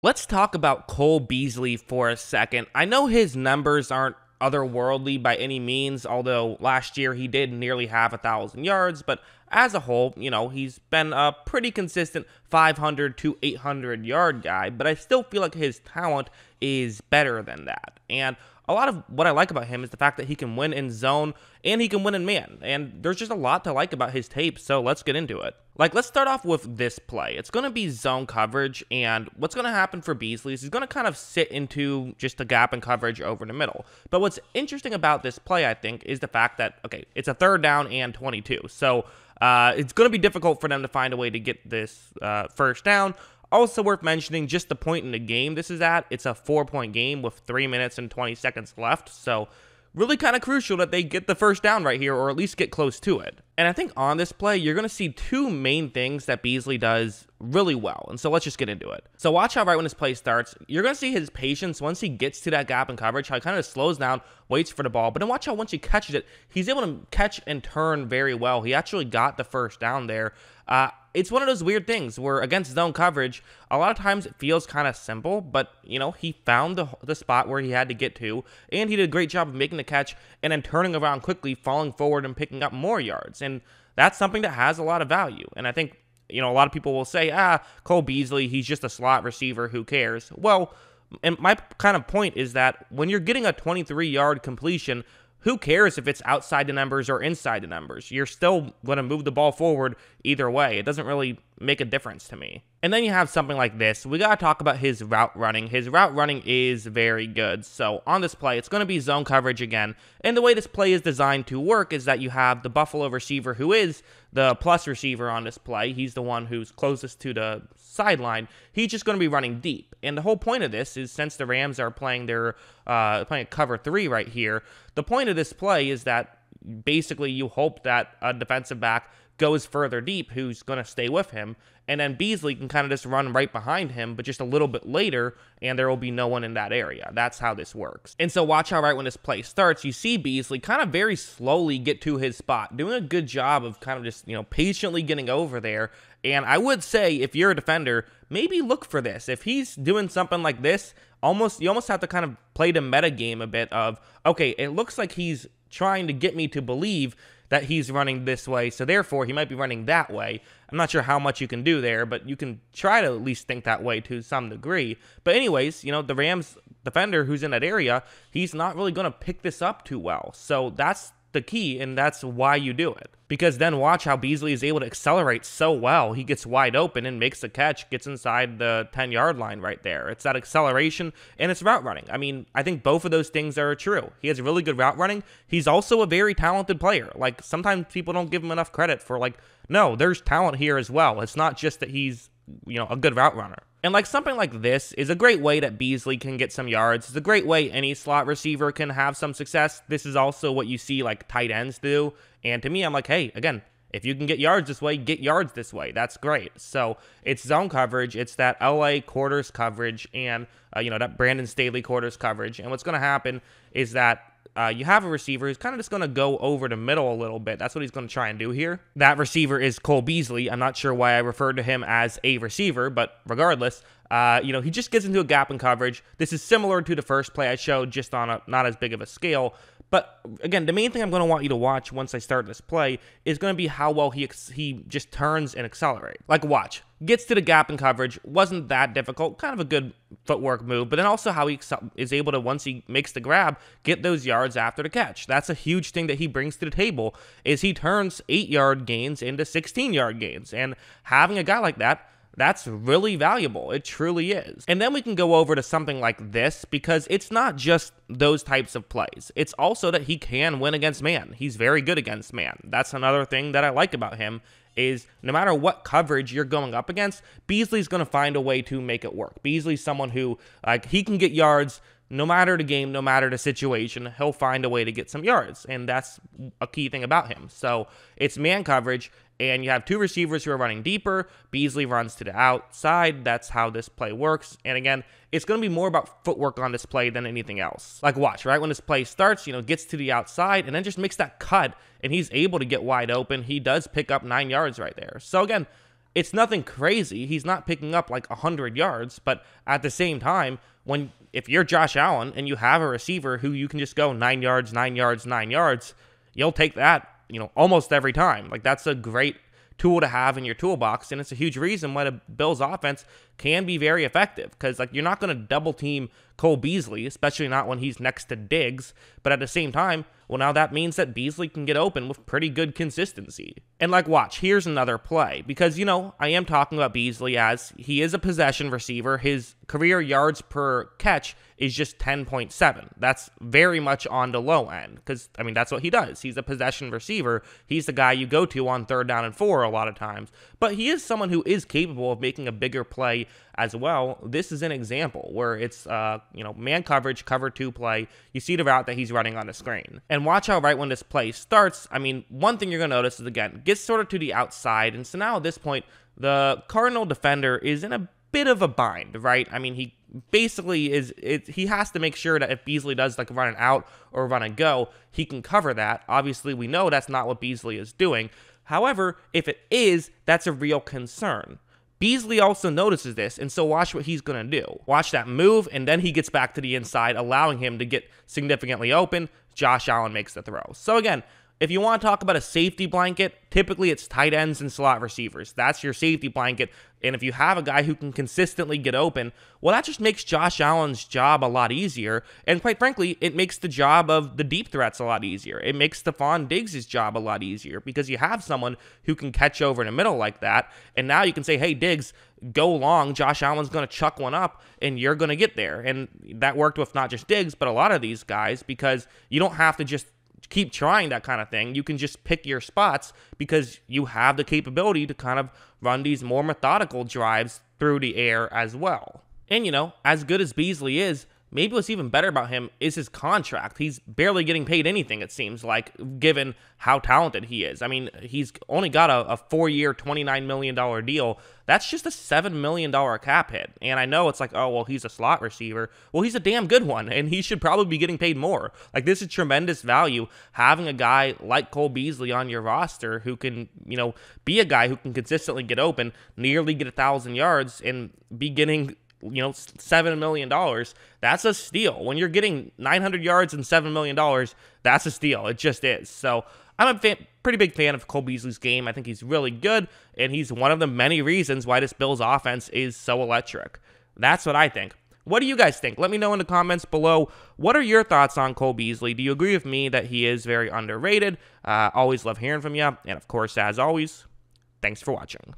Let's talk about Cole Beasley for a second. I know his numbers aren't otherworldly by any means, although last year he did nearly have 1,000 yards, but as a whole, he's been a pretty consistent 500 to 800 yard guy, but I still feel like his talent is better than that. And a lot of what I like about him is the fact that he can win in zone and he can win in man. And there's just a lot to like about his tape, so let's get into it. Let's start off with this play. It's going to be zone coverage, and what's going to happen for Beasley is he's going to kind of sit into just the gap and coverage over the middle. But what's interesting about this play, I think, is the fact that, okay, it's a 3rd down and 22. So it's going to be difficult for them to find a way to get this first down. Also worth mentioning, just the point in the game this is at, it's a 4-point game with 3 minutes and 20 seconds left, so really kind of crucial that they get the first down right here, or at least get close to it. And I think on this play, you're going to see 2 main things that Beasley does really well, and so let's just get into it. So watch how right when this play starts, you're going to see his patience once he gets to that gap in coverage, how he kind of slows down, waits for the ball, but then watch how once he catches it, he's able to catch and turn very well. He actually got the first down there. It's one of those weird things where against zone coverage, a lot of times it feels kind of simple, but, he found the spot where he had to get to, and he did a great job of making the catch and then turning around quickly, falling forward and picking up more yards. And that's something that has a lot of value. And I think, a lot of people will say, Cole Beasley, he's just a slot receiver, who cares? Well, and my kind of point is that when you're getting a 23-yard completion, who cares if it's outside the numbers or inside the numbers? You're still going to move the ball forward either way. It doesn't really make a difference to me. And then you have something like this. We got to talk about his route running. His route running is very good. So on this play, it's going to be zone coverage again. And the way this play is designed to work is that you have the Buffalo receiver, who is the plus receiver on this play. He's the one who's closest to the sideline. He's just going to be running deep. And the whole point of this is, since the Rams are playing playing cover 3 right here, the point of this play is that basically you hope that a defensive back goes further deep who's going to stay with him, and then Beasley can kind of just run right behind him, but just a little bit later, and there will be no one in that area. That's how this works. And so watch how right when this play starts, you see Beasley kind of very slowly get to his spot, doing a good job of kind of just, patiently getting over there. And I would say, if you're a defender, maybe look for this. If he's doing something like this, you almost have to kind of play the meta game a bit of, okay, it looks like he's trying to get me to believe that he's running this way, so therefore he might be running that way. I'm not sure how much you can do there, but you can try to at least think that way to some degree. But anyways, the Rams defender who's in that area, he's not really going to pick this up too well. So that's the key, and that's why you do it. Because then watch how Beasley is able to accelerate so well. He gets wide open and makes the catch, gets inside the 10-yard line right there. It's that acceleration and it's route running. I mean, I think both of those things are true. He has really good route running. He's also a very talented player. Sometimes people don't give him enough credit for, no, there's talent here as well. It's not just that he's, a good route runner. And something like this is a great way that Beasley can get some yards. It's a great way any slot receiver can have some success. This is also what you see tight ends do. And to me, I'm like, hey, again, if you can get yards this way, get yards this way. That's great. So it's zone coverage. It's that LA quarters coverage and, that Brandon Staley quarters coverage. And what's going to happen is that you have a receiver who's kind of just going to go over the middle a little bit. That's what he's going to try and do here. That receiver is Cole Beasley. I'm not sure why I referred to him as a receiver, but regardless, he just gets into a gap in coverage. This is similar to the first play I showed, just on a not as big of a scale. But again, the main thing I'm going to want you to watch once I start this play is going to be how well he just turns and accelerates. Watch. Gets to the gap in coverage. Wasn't that difficult. Kind of a good footwork move. But then also how he is able to, once he makes the grab, get those yards after the catch. That's a huge thing that he brings to the table, is he turns 8-yard gains into 16-yard gains. And having a guy like that, that's really valuable. It truly is. And then we can go over to something like this, because it's not just those types of plays. It's also that he can win against man. He's very good against man. That's another thing that I like about him, is no matter what coverage you're going up against, Beasley's going to find a way to make it work. Beasley's someone who, he can get yards no matter the game, no matter the situation. He'll find a way to get some yards, and that's a key thing about him. So it's man coverage, and you have 2 receivers who are running deeper. Beasley runs to the outside. That's how this play works. And again, it's going to be more about footwork on this play than anything else. Watch, right when this play starts, gets to the outside and then just makes that cut, and he's able to get wide open. He does pick up 9 yards right there. So again, it's nothing crazy. He's not picking up like 100 yards, but at the same time, if you're Josh Allen and you have a receiver who you can just go 9 yards, 9 yards, 9 yards, you'll take that, almost every time. Like, that's a great tool to have in your toolbox, and it's a huge reason why the Bills offense can be very effective, because like, you're not going to double team Cole Beasley, especially not when he's next to Diggs, but at the same time, well, now that means that Beasley can get open with pretty good consistency. And like, watch, here's another play, because I am talking about Beasley as he is a possession receiver. His career yards per catch is just 10.7. That's very much on the low end, because that's what he does. He's a possession receiver. He's the guy you go to on 3rd down and 4 a lot of times, but he is someone who is capable of making a bigger play as well. This is an example where it's man coverage, cover 2 play. You see the route that he's running on the screen, and watch how right when this play starts, one thing you're gonna notice is, again, gets sort of to the outside, and so now at this point the Cardinal defender is in a bit of a bind, right? He basically he has to make sure that if Beasley does like run an out or run and go, he can cover that. Obviously, we know that's not what Beasley is doing. However, if it is, that's a real concern. Beasley also notices this, and so watch what he's going to do. Watch that move, and then he gets back to the inside, allowing him to get significantly open. Josh Allen makes the throw. So again, if you want to talk about a safety blanket, typically it's tight ends and slot receivers. That's your safety blanket. And if you have a guy who can consistently get open, well, that just makes Josh Allen's job a lot easier. And quite frankly, it makes the job of the deep threats a lot easier. It makes Stephon Diggs' job a lot easier, because you have someone who can catch over in the middle like that. And now you can say, hey, Diggs, go long. Josh Allen's going to chuck one up, and you're going to get there. And that worked with not just Diggs, but a lot of these guys, because you don't have to just keep trying that kind of thing. You can just pick your spots, because you have the capability to kind of run these more methodical drives through the air as well. And as good as Beasley is, maybe what's even better about him is his contract. He's barely getting paid anything, it seems like, given how talented he is. He's only got a 4-year, $29 million deal. That's just a $7 million cap hit. And I know it's like, oh, well, he's a slot receiver. Well, he's a damn good one, and he should probably be getting paid more. Like, this is tremendous value, having a guy like Cole Beasley on your roster who can, be a guy who can consistently get open, nearly get 1,000 yards, and be getting $7 million. That's a steal. When you're getting 900 yards and $7 million, that's a steal. It just is. So I'm a pretty big fan of Cole Beasley's game. I think he's really good, and he's one of the many reasons why this Bills offense is so electric. That's what I think. What do you guys think? Let me know in the comments below. What are your thoughts on Cole Beasley? Do you agree with me that he is very underrated? Always love hearing from you. And of course, as always, thanks for watching.